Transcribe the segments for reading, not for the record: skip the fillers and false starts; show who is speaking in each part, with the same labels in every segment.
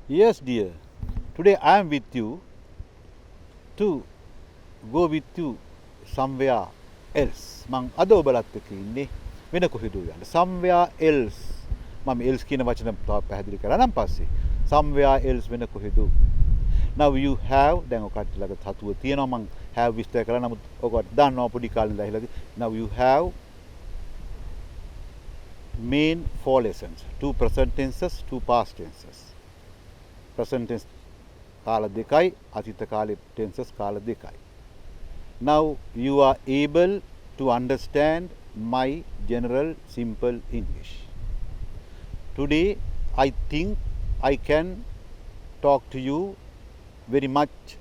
Speaker 1: Yes, dear. Today I am with you to go with you somewhere else. මං අද ඔබලත් එක්ක ඉන්නේ වෙන කොහෙද යන්න. Somewhere else. මම else කියන වචන තව පැහැදිලි කරා නම් පස්සේ. Somewhere else වෙන කොහෙද. Now you have දැන් ඔකට ළඟ තතුව තියෙනවා මං have විස්තර කරලා නමුත් ඔකට දන්නවා පොඩි කාලේ ඉඳලා ඇහිලාද. Now you have main four lessons. Two present tenses, two past tenses. Present tense කාල දෙකයි අතීත කාලේ tenses කාල දෙකයි. Now you are able to understand my general simple English. Today I think I can talk to you very much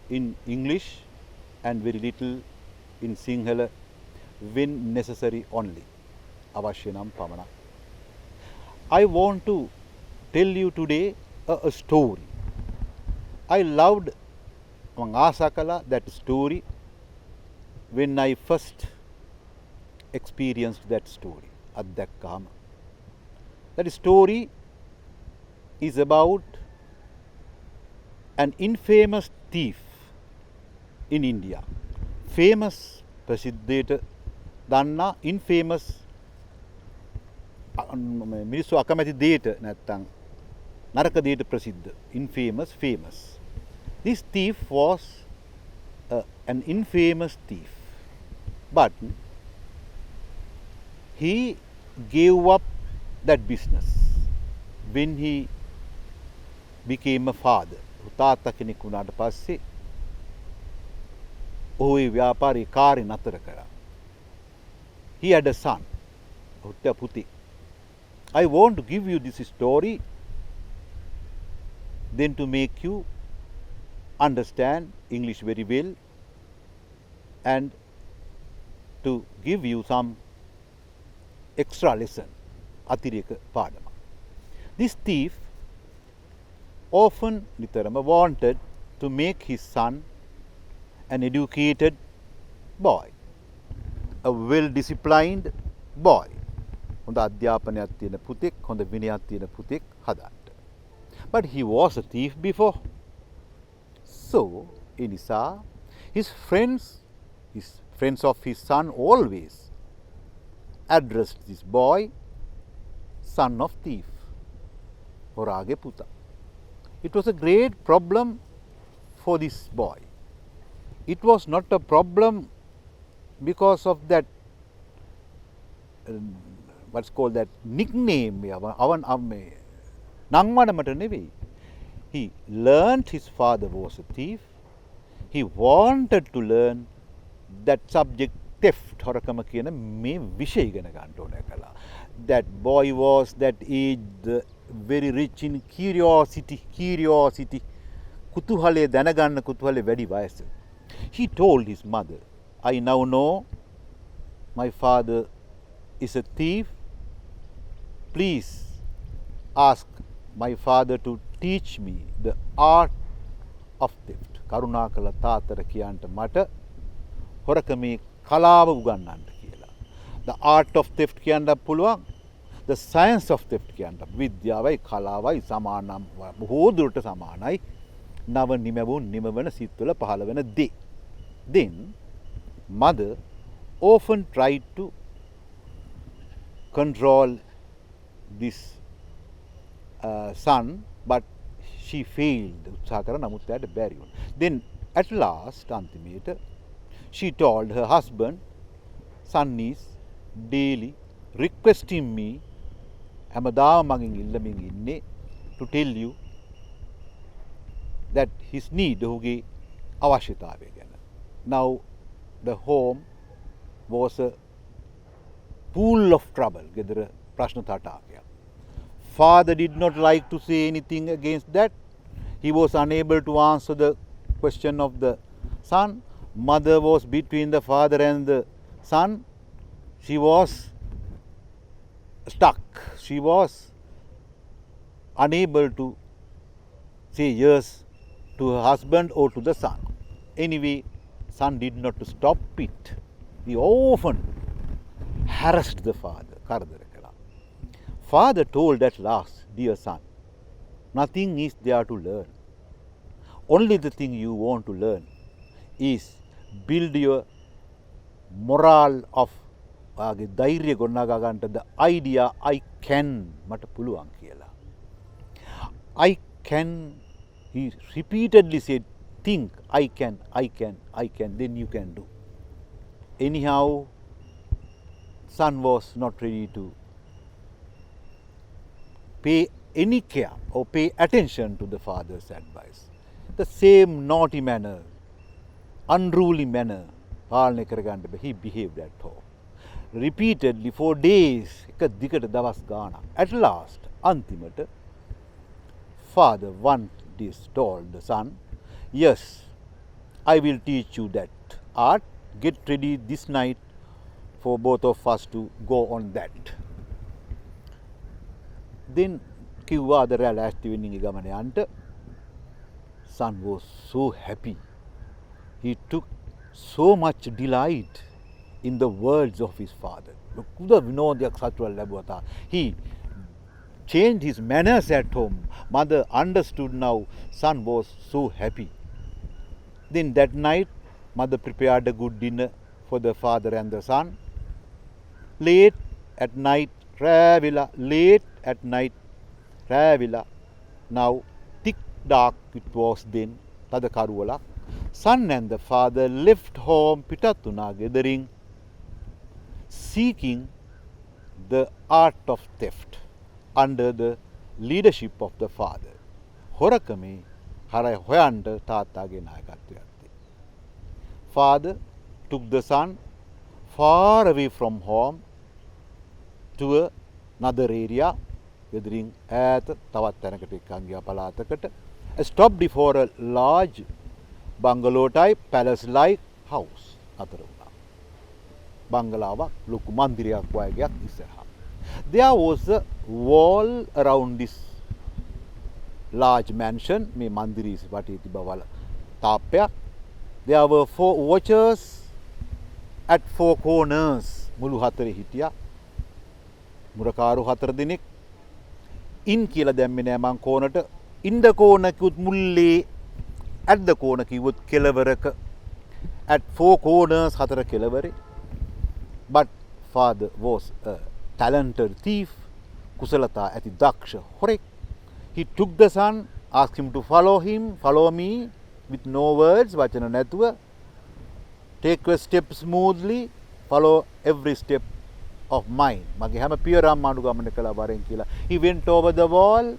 Speaker 1: in English and very little in Sinhala when necessary only. අවශ්‍ය නම් පමණක්. I want to tell you today a story. I loved මං ආසා කළා that story when I first experienced that story. අත්දැක්කාම. That story is about an infamous thief in India. Famous ප්‍රසිද්ධයට දන්නා infamous මිනිස්සු අකමැති දෙයට නැත්තම් නරක දෙයට ප්‍රසිද්ධ infamous famous. This thief was an infamous thief, but he gave up that business when he became a father. තාත්තා කෙනෙක් වුණාට පස්සේ ඔහු ඒ ව්‍යාපාරේ කාර්ය නතර කරා. He had a son. ඔහුට පුතෙක්. I want to give you this story then to make you understand English very well and to give you some extra lesson. අතිරේක පාඩම. This thief often නිතරම wanted to make his son an educated boy, a well disciplined boy. හොඳ අධ්‍යාපනයක් තියෙන පුතෙක්, හොඳ විනයක් තියෙන පුතෙක් හදන්න. But he was a thief before. So, ඒ නිසා his friends of his son always addressed this boy son of thief. හොරාගේ පුතා. It was a great problem for this boy. It was not a problem because of that what's called that nickname. නංවනමට නෙවෙයි. He learned his father was a thief. He wanted to learn that subject theft. හොරකම කියන මේ විෂය ඉගෙන ගන්න ඕනේ කළා. That boy was that age very rich in curiosity. කුතුහලය දැනගන්න කුතුහලය වැඩි වයස. He told his mother, I now know my father is a thief. Please ask my father to teach me the art of theft. කරුණා කළ තාත්තට කියන්ට මට හොරකමේ කලාව උගන්වන්න කියලා. The art of theft කියන්න පුළුවන්. The science of theft කියන්න. විද්‍යාවයි කලාවයි සමානම් බොහෝ දුරට සමානයි. නව නිමවුන් නිමවන සිත්වල පහළ වෙන දේ. Then mother often tried to control this son, but she failed. උත්සාහ කරා නමුත් එයාට බැරි වුණා. Then at last අන්තිමේට she told her husband, son is daily requesting me හැමදාම මගෙන් ඉල්ලමින් ඉන්නේ to tell you that his need ඔහුගේ අවශ්‍යතාවය ගැන. Now the home was a pool of trouble. ගෙදර ප්‍රශ්න තටාකයක්. Father did not like to say anything against that. He was unable to answer the question of the son. Mother was between the father and the son. She was stuck. She was unable to say yes to her husband or to the son. Anyway, son did not stop it. He often harassed the father. Father told at last, dear son, Nothing is there to learn. Only the thing you want to learn is build your morale of ධෛර්ය ගොඩනගා ගන්නට the idea I can මට පුළුවන් කියලා. I can, he repeatedly said, think, I can, then you can do. Anyhow, son was not ready to pay any care or pay attention to the father's advice. The same naughty manner, unruly manner, he behaved at home. Repeatedly for days, at last, antimata, father one day told the son, yes, I will teach you that art, get ready this night for both of us to go on that. Then කිව්වා the last evening ගමන යන්න. Son was so happy. He took so much delight in the words of his father. He changed his manners at home. Mother understood now. Son was so happy. Then that night, mother prepared a good dinner for the father and the son. Late at night, late at night, now thick dark it was then, Tadakaruala. Son and the father left home Pitatuna gathering, seeking the art of theft under the leadership of the father. Horakame Harai Hoyanda Tatage Nagati. Father took the son far away from home to another area, gathering at Tawatanakat Kangya Palatakat, stopped before a large bungalow type, palace like house. Bangalawa, look Mandiria Quagyak Isera. There was a wall around this large mansion, me Mandiris Vatiti Bavala Tapya. There were 4 watchers at 4 corners. Mulu Hatari Hitia, Murakaru Hatardinik, in Kila Deminamang corner, in the corner could Mulle, at the corner he would Kilavaraka, at 4 corners Hatara Kilavari. But father was a talented thief, Kusalata ati Daksha Horek. He took the son, asked him to follow me, with no words, Vachana Natua. Take a step smoothly, follow every step of mine. He went over the wall,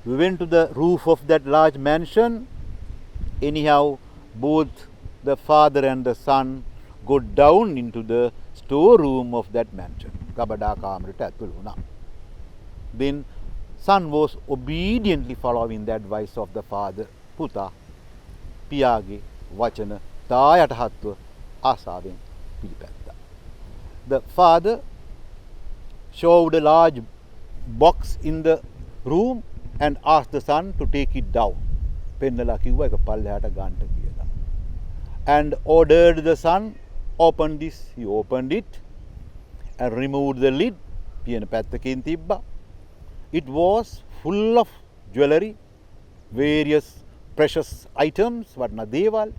Speaker 1: we went to the roof of that large mansion. Anyhow, both the father and the son go down into the storeroom of that mansion. Then son was obediently following the advice of the father. Puta, Piyage, Vachana, Tayatahatva, Asaven, Pilipetta. The father showed a large box in the room and asked the son to take it down. And ordered the son, open this. He opened it and removed the lid. It was full of jewelry, various precious items, Deval.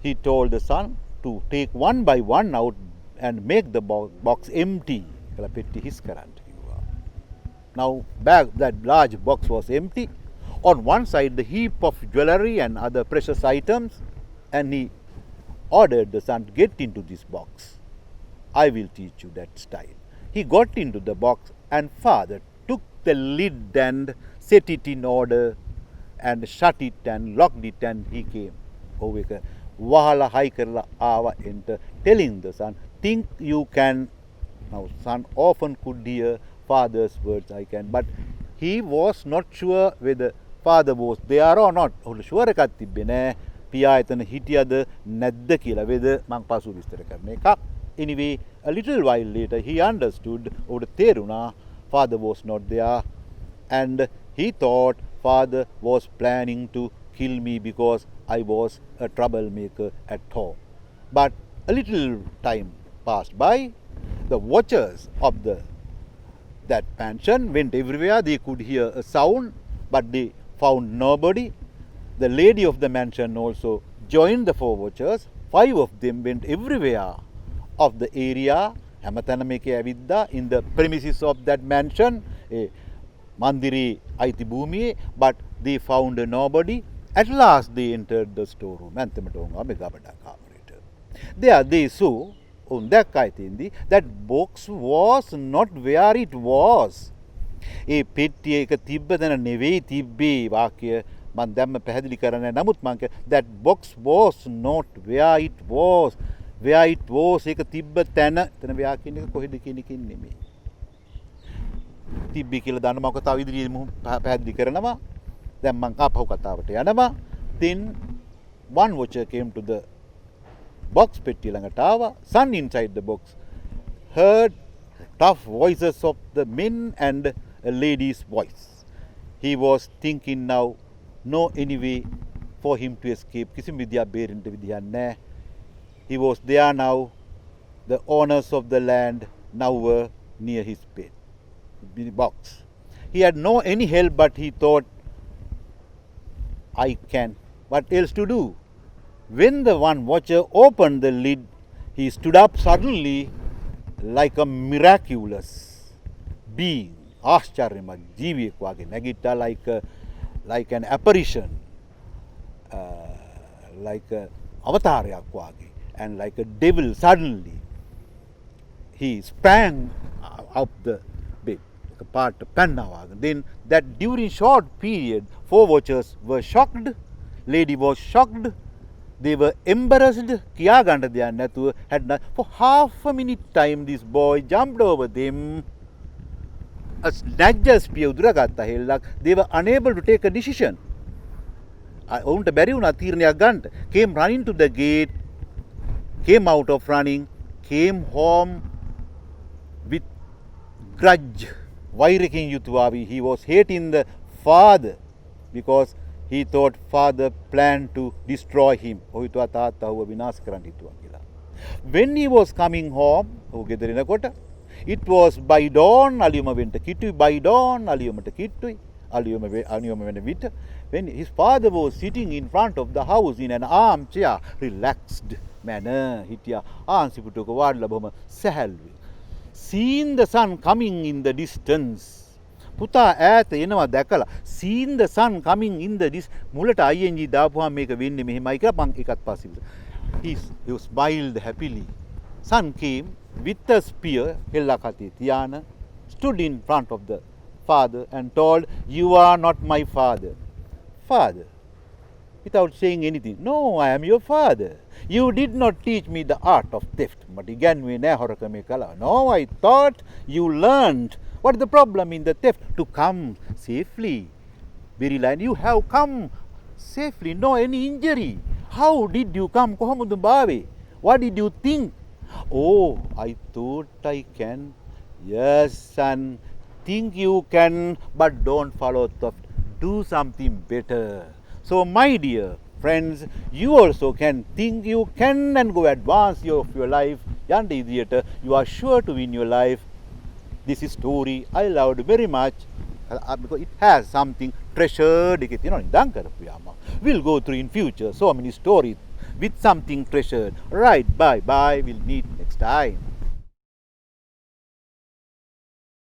Speaker 1: He told the son to take one by one out and make the box empty. Now that large box was empty. On one side the heap of jewelry and other precious items, and he ordered the son, get into this box. I will teach you that style. He got into the box and father took the lid and set it in order and shut it and locked it, and he came over. Wahala haikarla ava enter, telling the son, think you can. Now son often could hear father's words, I can, but he was not sure whether father was there or not. Sure එකක් තිබ්බේ නෑ. පියා එතන හිටියද නැද්ද කියලා whether මං පසු විස්තර කරන එකක්. Anyway, a little while later he understood or තේරුණා father was not there, and he thought father was planning to kill me because I was a troublemaker at home. But a little time passed by. The watchers of that mansion, went everywhere. They could hear a sound, but they found nobody. The lady of the mansion also joined the four watchers. 5 of them went everywhere of the area. හැමතැනම එකේ ඇවිද්දා in the premises of that mansion. Mandiri අයිති භූමියේ, but they found nobody. At last they entered the storeroom. ඇන්තමට උන්වා මෙගබඩා කාමරයට. There they saw දැක්කා ඉතින්දී that box was not where it was. ඒ පෙට්ටිය එක තිබ්බ තැන නෙවෙයි තිබ්බේ. වාක්‍ය මම දැම්ම පැහැදිලි කරන්නේ. නමුත් මම that box was not where it was. Where it was එක තිබ්බ තැන එතන where කියන එක කොහෙද කියන එකකින් නෙමෙයි. තිබ්බේ කියලා දන්න මම කතාව ඉදිරියේ පැහැදිලි කරනවා. දැන් මම ආපහු කතාවට යනවා. Then one watcher came to the box පෙට්ටිය ළඟට ආවා. Son inside the box heard tough voices of the men and a lady's voice. He was thinking now, no any way for him to escape. කිසිම විදියක් බේරෙන්න විදියක් නැහැ. He was there now. The owners of the land now were near his bed, the box. He had no any help, but he thought, I can. What else to do? When the one watcher opened the lid, he stood up suddenly like a miraculous being. ආශ්චර්යමත් ජීවියෙක් වගේ නැගිට්ටා like an apparition, like a අවතාරයක් වගේ. And like a devil, suddenly he sprang up the bed, like a part of Then that during short period, 4 watchers were shocked. Lady was shocked. They were embarrassed. Had not, for half a minute time, this boy jumped over them. A snatcher spear they were unable to take a decision. Came running to the gate. Came out of running, came home with grudge. Vairakin Yutwavi, he was hating the father because he thought father planned to destroy him. When he was coming home, it was by dawn, Aliyuma went to Kitui, by dawn, Aliyuma to Kitui, Aliyuma went to Vita. When his father was sitting in front of the house in an armchair, relaxed manner, seeing the sun coming in the distance. Puta ඈත එනවා දැකලා seen the sun coming in the distance. මුලට ing දාපුවාම මේක වෙන්නේ මෙහෙමයි කියලා මං එකත් පස්සේ. He smiled happily. Sun came with a spear, හෙල්ලා කතේ තියාන, stood in front of the father and told, you are not my father. Father, without saying anything, no, I am your father. You did not teach me the art of theft. No, I thought you learned. What is the problem in the theft? To come safely. Very line, you have come safely, no any injury. How did you come? What did you think? Oh, I thought I can. Yes, son, think you can, but don't follow theft. Do something better. So, my dear friends, you also can think you can and go advance your life. You are sure to win your life. This story I loved very much because it has something treasured. We'll go through in future so many stories with something treasured. Right, bye. We'll meet next time.